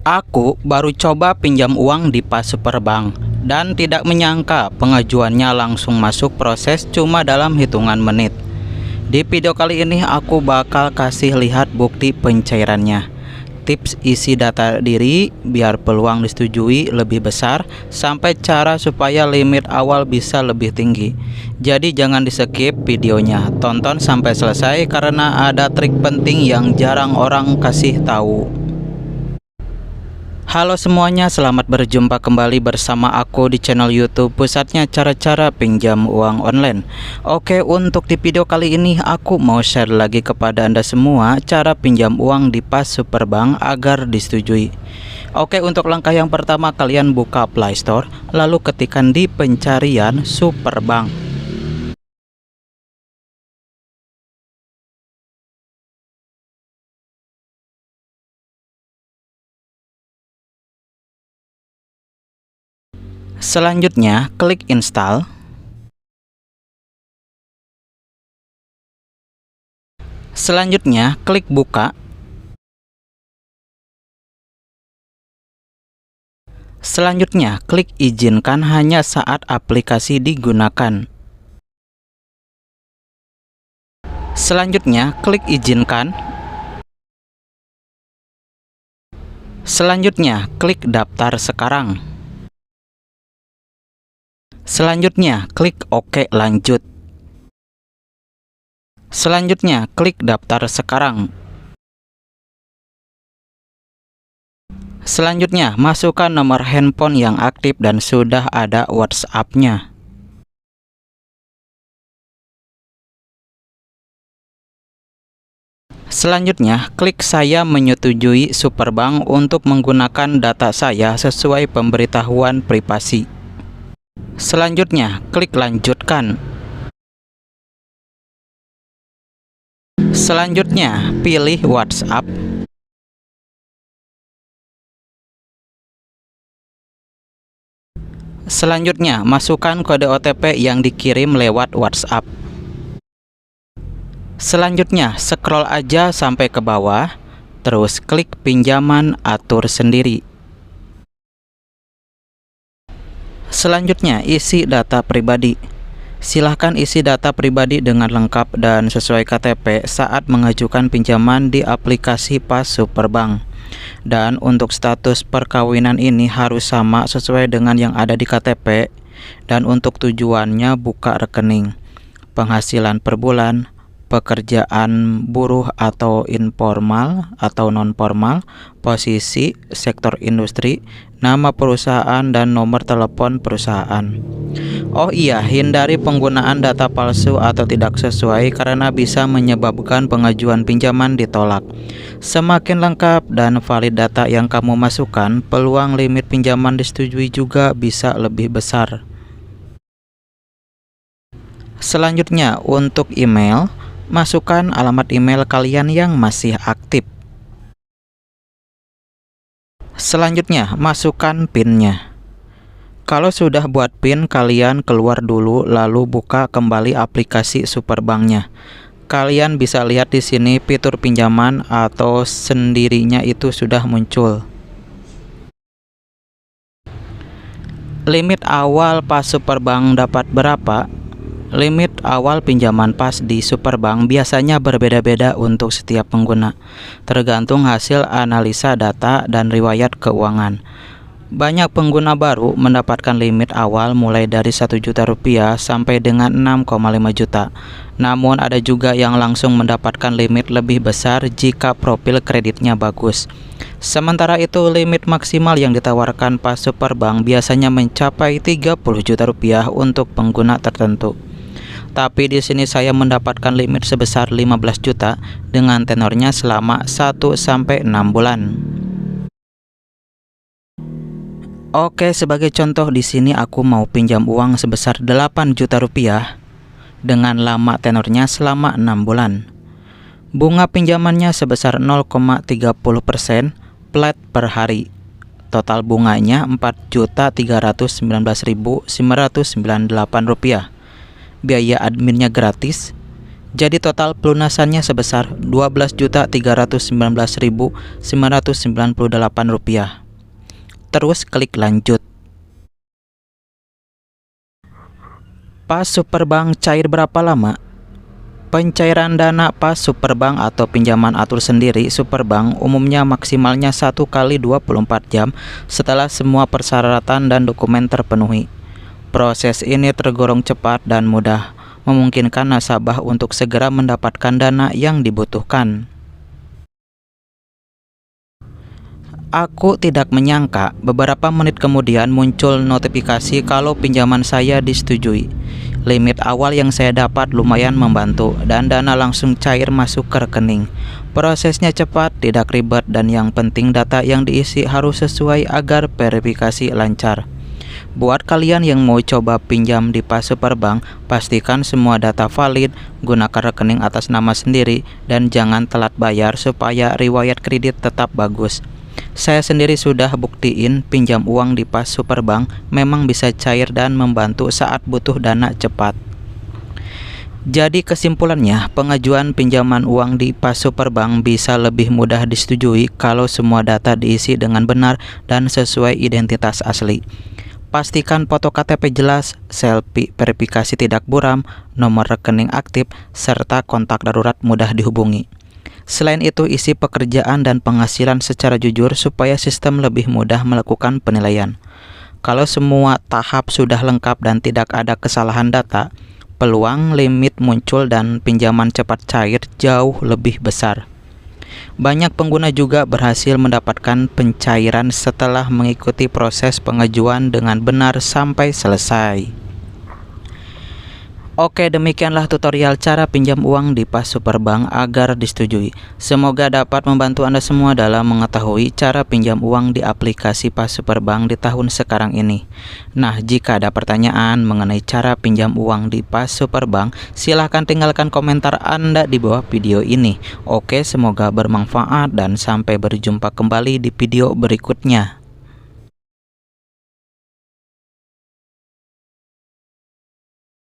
Aku baru coba pinjam uang di Pas Superbank dan tidak menyangka pengajuannya langsung masuk proses cuma dalam hitungan menit. Di video kali ini aku bakal kasih lihat bukti pencairannya, tips isi data diri biar peluang disetujui lebih besar, sampai cara supaya limit awal bisa lebih tinggi. Jadi jangan di skip videonya, tonton sampai selesai karena ada trik penting yang jarang orang kasih tahu. Halo semuanya, selamat berjumpa kembali bersama aku di channel YouTube pusatnya cara-cara pinjam uang online. Oke, untuk di video kali ini aku mau share lagi kepada Anda semua cara pinjam uang di Pas Superbank agar disetujui. Oke, untuk langkah yang pertama kalian buka Play Store, lalu ketikkan di pencarian Superbank. Selanjutnya klik install. Selanjutnya klik buka. Selanjutnya klik izinkan hanya saat aplikasi digunakan. Selanjutnya klik izinkan. Selanjutnya klik daftar sekarang. Selanjutnya klik OK lanjut. Selanjutnya klik daftar sekarang. Selanjutnya masukkan nomor handphone yang aktif dan sudah ada WhatsApp-nya. Selanjutnya klik saya menyetujui Superbank untuk menggunakan data saya sesuai pemberitahuan privasi. Selanjutnya klik lanjutkan. Selanjutnya pilih WhatsApp. Selanjutnya masukkan kode OTP yang dikirim lewat WhatsApp. Selanjutnya scroll aja sampai ke bawah, terus klik pinjaman atur sendiri. Selanjutnya isi data pribadi. Silahkan isi data pribadi dengan lengkap dan sesuai KTP saat mengajukan pinjaman di aplikasi Pas Superbank. Dan untuk status perkawinan ini harus sama sesuai dengan yang ada di KTP. Dan untuk tujuannya buka rekening, penghasilan per bulan, pekerjaan buruh atau informal atau non formal, posisi, sektor industri, nama perusahaan dan nomor telepon perusahaan. Oh iya, hindari penggunaan data palsu atau tidak sesuai karena bisa menyebabkan pengajuan pinjaman ditolak. Semakin lengkap dan valid data yang kamu masukkan, peluang limit pinjaman disetujui juga bisa lebih besar. Selanjutnya untuk email, masukkan alamat email kalian yang masih aktif. Selanjutnya masukkan PIN-nya. Kalau sudah buat PIN, kalian keluar dulu lalu buka kembali aplikasi Superbank-nya. Kalian bisa lihat di sini fitur pinjaman atau sendirinya itu sudah muncul. Limit awal Pas Superbank dapat berapa? Limit awal pinjaman Pas di Superbank biasanya berbeda-beda untuk setiap pengguna, tergantung hasil analisa data dan riwayat keuangan. Banyak pengguna baru mendapatkan limit awal mulai dari Rp1.000.000 sampai dengan 6,5 juta. Namun ada juga yang langsung mendapatkan limit lebih besar jika profil kreditnya bagus. Sementara itu limit maksimal yang ditawarkan Pas Superbank biasanya mencapai Rp30 juta untuk pengguna tertentu. Tapi di sini saya mendapatkan limit sebesar 15 juta dengan tenornya selama 1 sampai 6 bulan. Oke, sebagai contoh di sini aku mau pinjam uang sebesar 8 juta rupiah dengan lama tenornya selama 6 bulan. Bunga pinjamannya sebesar 0,30% flat per hari. Total bunganya Rp4.319.998. Biaya adminnya gratis. Jadi total pelunasannya sebesar Rp12.319.998. Terus klik lanjut. Pas Superbank cair berapa lama? Pencairan dana pas Superbank atau pinjaman atur sendiri Superbank umumnya maksimalnya 1 kali 24 jam setelah semua persyaratan dan dokumen terpenuhi. Proses ini tergolong cepat dan mudah, memungkinkan nasabah untuk segera mendapatkan dana yang dibutuhkan. Aku tidak menyangka beberapa menit kemudian muncul notifikasi kalau pinjaman saya disetujui. Limit awal yang saya dapat lumayan membantu dan dana langsung cair masuk ke rekening. Prosesnya cepat, tidak ribet, dan yang penting data yang diisi harus sesuai agar verifikasi lancar. Buat kalian yang mau coba pinjam di Pas Superbank, pastikan semua data valid, gunakan rekening atas nama sendiri, dan jangan telat bayar supaya riwayat kredit tetap bagus. Saya sendiri sudah buktiin pinjam uang di Pas Superbank memang bisa cair dan membantu saat butuh dana cepat. Jadi kesimpulannya, pengajuan pinjaman uang di Pas Superbank bisa lebih mudah disetujui kalau semua data diisi dengan benar dan sesuai identitas asli. Pastikan foto KTP jelas, selfie verifikasi tidak buram, nomor rekening aktif, serta kontak darurat mudah dihubungi. Selain itu, isi pekerjaan dan penghasilan secara jujur supaya sistem lebih mudah melakukan penilaian. Kalau semua tahap sudah lengkap dan tidak ada kesalahan data, peluang limit muncul dan pinjaman cepat cair jauh lebih besar. Banyak pengguna juga berhasil mendapatkan pencairan setelah mengikuti proses pengajuan dengan benar sampai selesai. Oke, demikianlah tutorial cara pinjam uang di Pas Superbank agar disetujui. Semoga dapat membantu Anda semua dalam mengetahui cara pinjam uang di aplikasi Pas Superbank di tahun sekarang ini. Nah, jika ada pertanyaan mengenai cara pinjam uang di Pas Superbank, silahkan tinggalkan komentar Anda di bawah video ini. Oke, semoga bermanfaat dan sampai berjumpa kembali di video berikutnya.